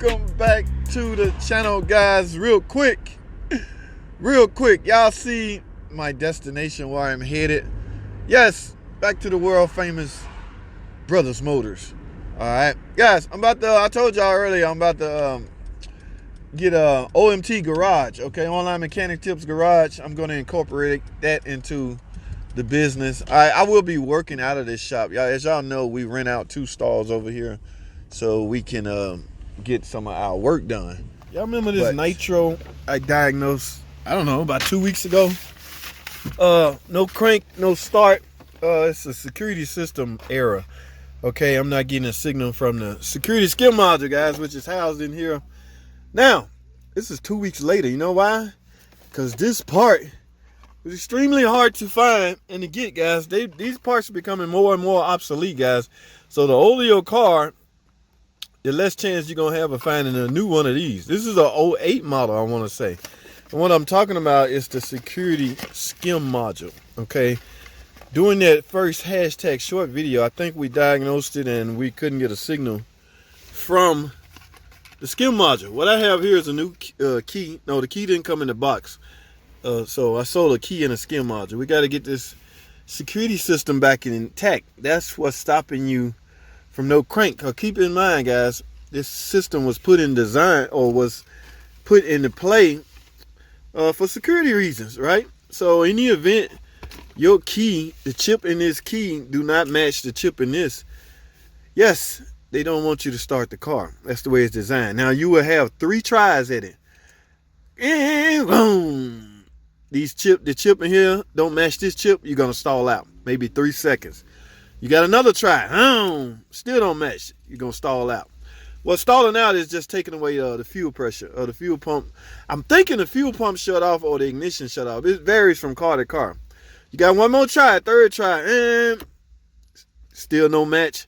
Welcome back to the channel, guys. Real quick, y'all see my destination, where I'm headed? Yes, back to the world famous Brothers Motors. All right, guys, I told y'all earlier, I'm about to get a OMT garage, okay, online mechanic tips garage. I'm going to incorporate that into the business. I will be working out of this shop, y'all. As y'all know, we rent out 2 stalls over here so we can get some of our work done. Y'all remember this nitro I diagnosed, I don't know, about 2 weeks ago? No crank, no start. It's a security system error. Okay, I'm not getting a signal from the security skill module, guys, which is housed in here. Now, this is 2 weeks later. You know why? Because this part was extremely hard to find and to get, guys. These parts are becoming more and more obsolete, guys. So the older your car, the less chance you're gonna have of finding a new one of these. This is a 08 model, I want to say. And what I'm talking about is the security skim module. Okay, doing that first hashtag short video, I think we diagnosed it and we couldn't get a signal from the skim module. What I have here is a new key. No, the key didn't come in the box. So I sold a key and a skim module. We got to get this security system back intact. That's what's stopping you from no crank. Keep in mind, guys, this system was put in design, or was put into play for security reasons, right? So in the event your key, the chip in this key, do not match the chip in this, yes, they don't want you to start the car. That's the way it's designed. Now you will have 3 tries at it, and boom, the chip in here don't match this chip, you're gonna stall out maybe 3 seconds. You got another try, still don't match, you're gonna stall out. Well, stalling out is just taking away the fuel pressure or the fuel pump. I'm thinking the fuel pump shut off or the ignition shut off. It varies from car to car. You got one more try, 3rd try, and still no match.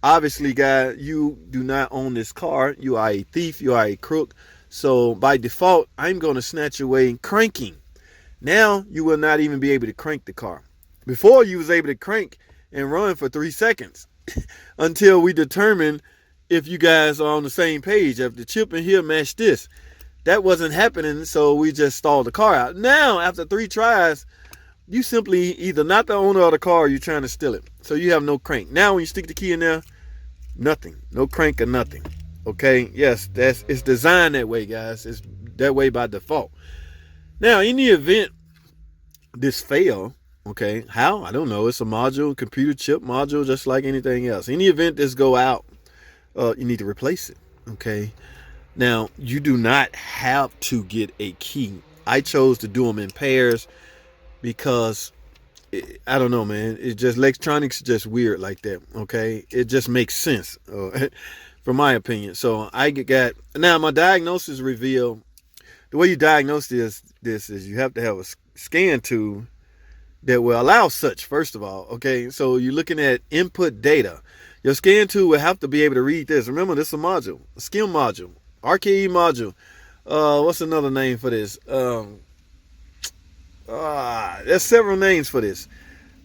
Obviously, guys, you do not own this car. You are a thief, you are a crook. So by default, I'm going to snatch away cranking. Now you will not even be able to crank the car. Before, you was able to crank and run for 3 seconds until we determine if you guys are on the same page. If the chip in here matched this, that wasn't happening, so we just stalled the car out. Now, after 3 tries, you simply either not the owner of the car or you're trying to steal it. So you have no crank. Now when you stick the key in there, nothing. No crank or nothing. Okay? Yes, it's designed that way, guys. It's that way by default. Now, in the event this fail, okay, how? I don't know. It's a module, computer chip module, just like anything else. In the event this go out, you need to replace it. Okay? Now, you do not have to get a key. I chose to do them in pairs because I don't know, man. It just, electronics is just weird like that. Okay, it just makes sense, from my opinion. So I got, now my diagnosis reveal. The way you diagnose this is you have to have a scan tool that will allow such. First of all, okay. So you're looking at input data. Your scan tool will have to be able to read this. Remember, this is a module, a skim module, RKE module. What's another name for this? There's several names for this,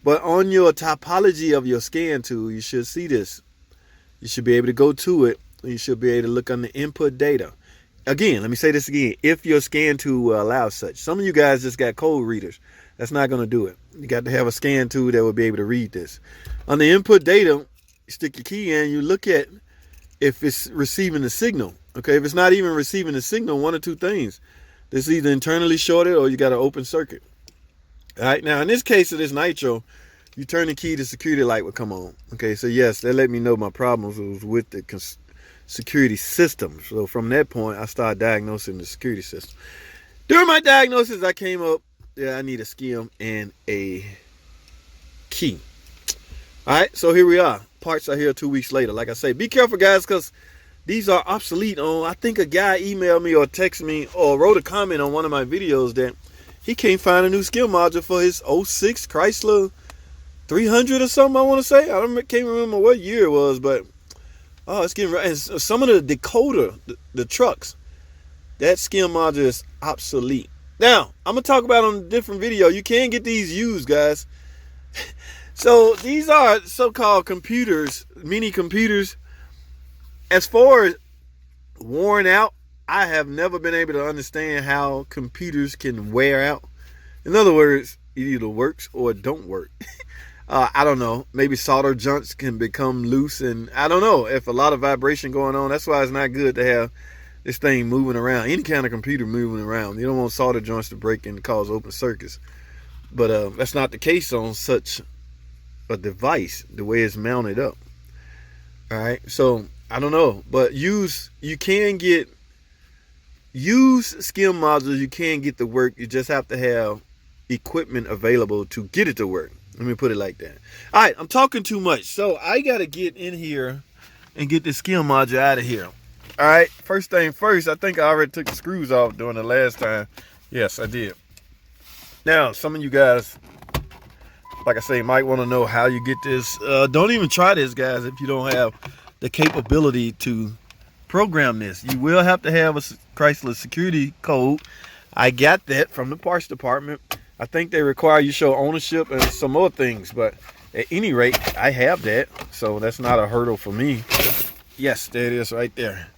but on your topology of your scan tool, you should see this. You should be able to go to it. You should be able to look on the input data. Again, let me say this again. If your scan tool will allow such. Some of you guys just got code readers. That's not going to do it. You got to have a scan tool that will be able to read this. On the input data, you stick your key in, you look at if it's receiving the signal. Okay, if it's not even receiving the signal, one or two things. This is either internally shorted or you got an open circuit. All right, now in this case of this nitro, you turn the key, the security light will come on. Okay, so yes, that let me know my problems was with the security system. So from that point, I started diagnosing the security system. During my diagnosis, I came up, yeah, I need a skim and a key. All right, so here we are. Parts are here 2 weeks later. Like I say, be careful, guys, because these are obsolete on. I think a guy emailed me or texted me or wrote a comment on one of my videos that he can't find a new skill module for his 06 Chrysler 300 or something, I want to say. Can't remember what year it was, but it's getting right. And some of the Dakota, the trucks, that skill module is obsolete. Now, I'm going to talk about on a different video. You can get these used, guys. So these are so-called computers, mini computers. As far as worn out. I have never been able to understand how computers can wear out. In other words, it either works or it don't work. I don't know. Maybe solder joints can become loose, and I don't know if a lot of vibration going on. That's why it's not good to have this thing moving around. Any kind of computer moving around. You don't want solder joints to break and cause open circuits. But that's not the case on such a device, the way it's mounted up. All right. So I don't know, but you can get skim modules. You can get to work. You just have to have equipment available to get it to work. Let me put it like that. All right, I'm talking too much. So I got to get in here and get the skim module out of here. All right, first thing first, I think I already took the screws off during the last time. Yes, I did. Now, some of you guys, like I say, might want to know how you get this. Don't even try this, guys, if you don't have the capability to program this. You will have to have a Chrysler security code. I got that from the parts department. I think they require you show ownership and some more things, but at any rate, I have that, so that's not a hurdle for me. Yes, there it is right there.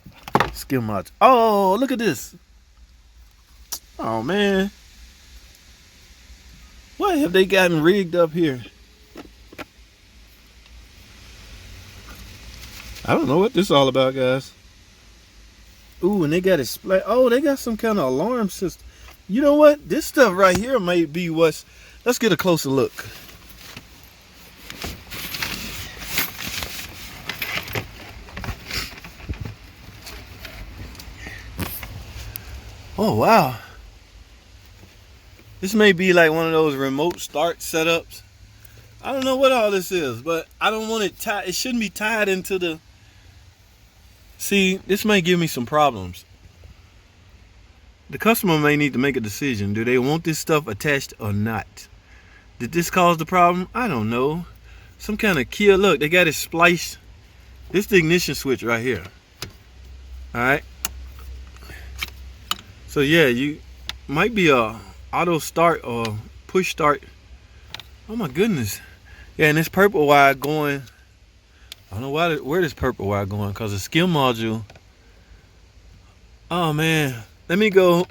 Skim module. Oh, look at this. Oh, man. What have they gotten rigged up here? I don't know what this is all about, guys. Ooh, and they got it split. Oh, they got some kind of alarm system. You know what? This stuff right here may be what's... Let's get a closer look. Oh, wow. This may be like one of those remote start setups. I don't know what all this is, but I don't want it tied. It shouldn't be tied into the... See, this may give me some problems. The customer may need to make a decision. Do they want this stuff attached or not? Did this cause the problem? I don't know. Some kind of kill. Look, they got it spliced. This is the ignition switch right here. Alright. So yeah, you might be a auto start or push start. Oh my goodness. Yeah, and this purple wire going. I don't know where this purple wire going, because the skim module. Oh man. Let me go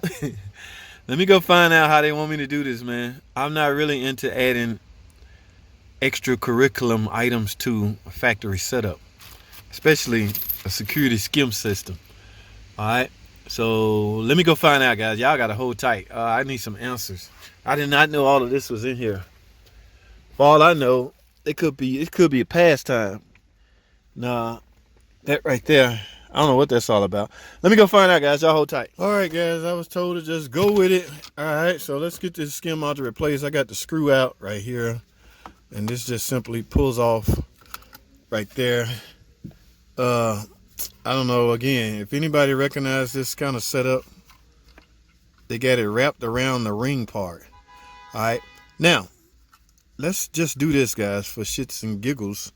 find out how they want me to do this, man. I'm not really into adding extra curriculum items to a factory setup, especially a security skim system. All right, so let me go find out, guys. Y'all gotta hold tight. I need some answers. I did not know all of this was in here. For all I know, it could be a pastime. Nah, that right there, I don't know what that's all about. Let me go find out, guys. Y'all hold tight. All right, guys. I was told to just go with it. All right, so let's get this skim module replaced. I got the screw out right here, and this just simply pulls off right there. I don't know. Again, if anybody recognizes this kind of setup, they got it wrapped around the ring part. All right. Now, let's just do this, guys, for shits and giggles.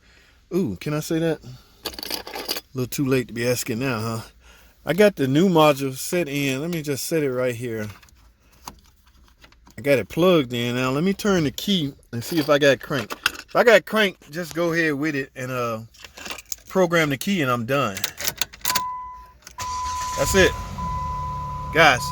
Ooh, can I say that? A little too late to be asking now, huh? I got the new module set in. Let me just set it right here. I got it plugged in. Now let me turn the key and see if I got crank. If I got crank, just go ahead with it and program the key and I'm done. That's it. Guys,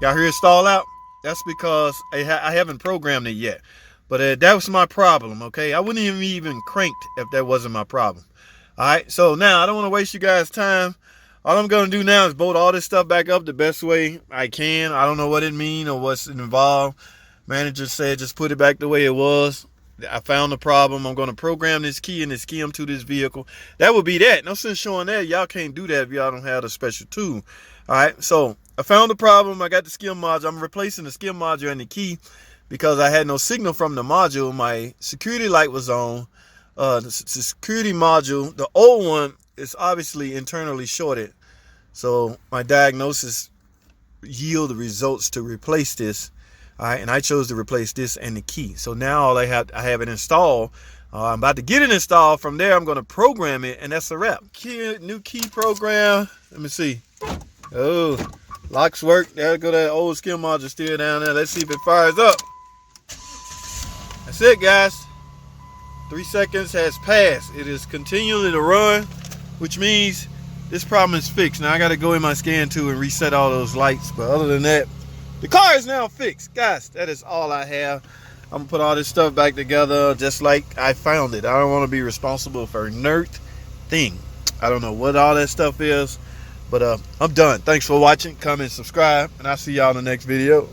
y'all hear it stall out? That's because I haven't programmed it yet. But that was my problem, okay? I wouldn't even cranked if that wasn't my problem. All right, so now I don't want to waste you guys' time. All I'm going to do now is bolt all this stuff back up the best way I can. I don't know what it means or what's involved. Manager said just put it back the way it was. I found the problem. I'm going to program this key and this skim to this vehicle. That would be that. No sense showing that. Y'all can't do that if y'all don't have the special tool. All right, so I found the problem. I got the skim module. I'm replacing the skim module and the key because I had no signal from the module. My security light was on. The security module, the old one, is obviously internally shorted. So my diagnosis yielded results to replace this. All right, and I chose to replace this and the key. So now all I have it installed. I'm about to get it installed. From there, I'm going to program it, and that's a wrap. New key program. Let me see. Oh, locks work. There go that old skim module still down there. Let's see if it fires up. That's it, guys. 3 seconds has passed. It is continuing to run, which means this problem is fixed. Now I got to go in my scan tool and reset all those lights. But other than that, the car is now fixed. Guys, that is all I have. I'm going to put all this stuff back together just like I found it. I don't want to be responsible for inert thing. I don't know what all that stuff is. But I'm done. Thanks for watching. Comment, subscribe, and I'll see y'all in the next video.